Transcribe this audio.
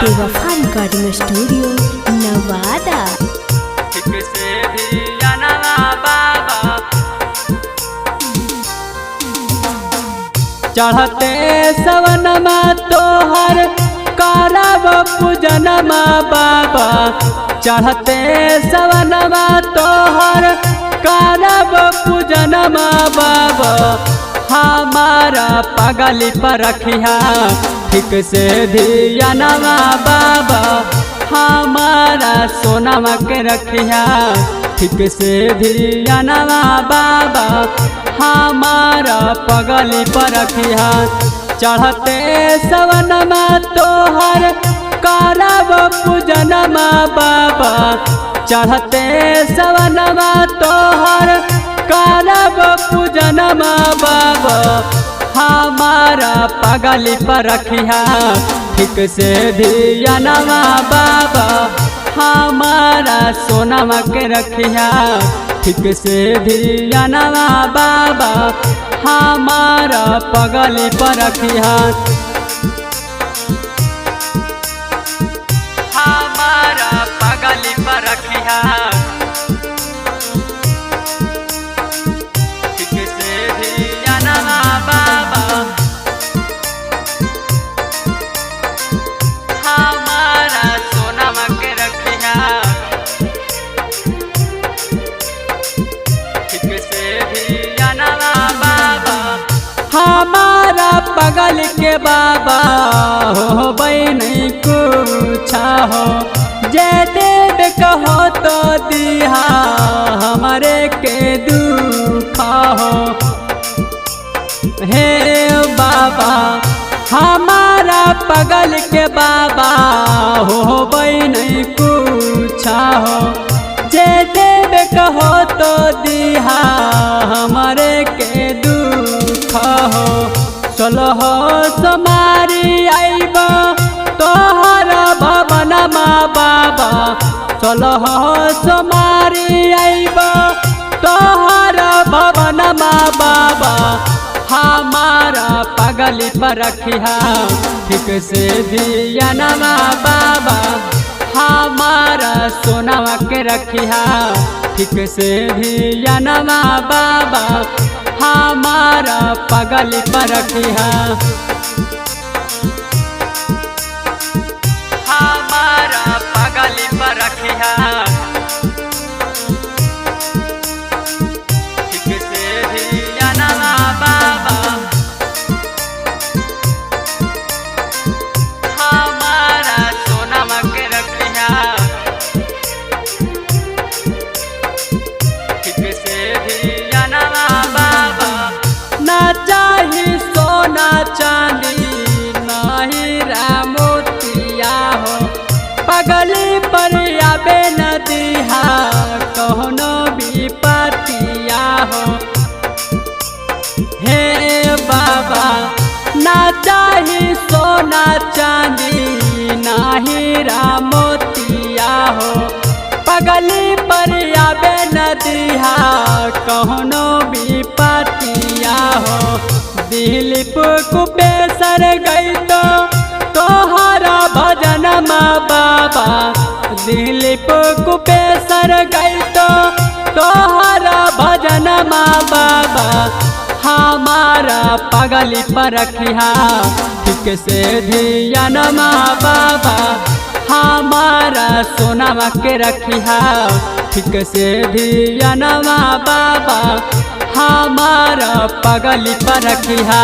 बेवफा recording studio Nawada. ठीक से भी जानवा बाबा चढ़ते सवनमा तोहर करब पूजनमा बाबा चढ़ते सवनमा तोहर करब पूजनमा बाबा हमारा पगली पर रखिया ठीक से धियानवा बाबा हमारा सोनमा के रखिया ठीक से धियानवा बाबा हमारा पगली पर रखिया चढ़ते सवनमा तोहर करब पूजनमा बाबा चढ़ते सवनमा तोहर करब पूजनमा बाबा हमारा पगली पर रखिया ठीक से धियानवा बाबा हमारा सोनमा के रखिया ठीक से धियानवा बाबा हमारा पगली पर रखिया हमारा पगली पर रखिया ठीक से धियानवा बाबा हमारा सोनमा के रखिया ठीक से धियानवा बाबा हमारा पगल के बाबा हो नहीं कुछ हो जे देव कहो तो दिहा हमारे के दुख हो हे बाबा हमारा पगल के बाबा हो नहीं कुछ हो जे देव कहो तो दिहा हमारे के दुख हो सोलह समारी आइब तोहर भवनमा बाबा सोलह समारी आइब तोहर भवनमा बाबा हमारा पगली पर रखिया ठीक से धियानवा बाबा हमारा सोनमा के रखिया ठीक से धियानवा बाबा हमारा पगली पर रखिया हमारा पगली पर रखिया ठीक से धियानवा बाबा हमारा सोनमा के रखिया ठीक से धियानवा बाबा ना चाही सोना चांदी नहीं रामोतिया हो पगली पर आबे न दिहा कौनो भी पतिया हो हे बाबा ना चाही सोना चांदी नहीं रामोतिया हो पगली पर आबे न दिहा कौनो भी पतिया हो दिलीप कुपेसर गई तो तोहरा भजनमा बाबा दिलीप कुपेसर गई तो तोहरा भजनमा बाबा हमारा पगली पर रखिया ठीक से धियानवा बाबा हमारा सोनमा के रखिया ठीक से धियानवा बाबा हमारा पगली पर रखिया।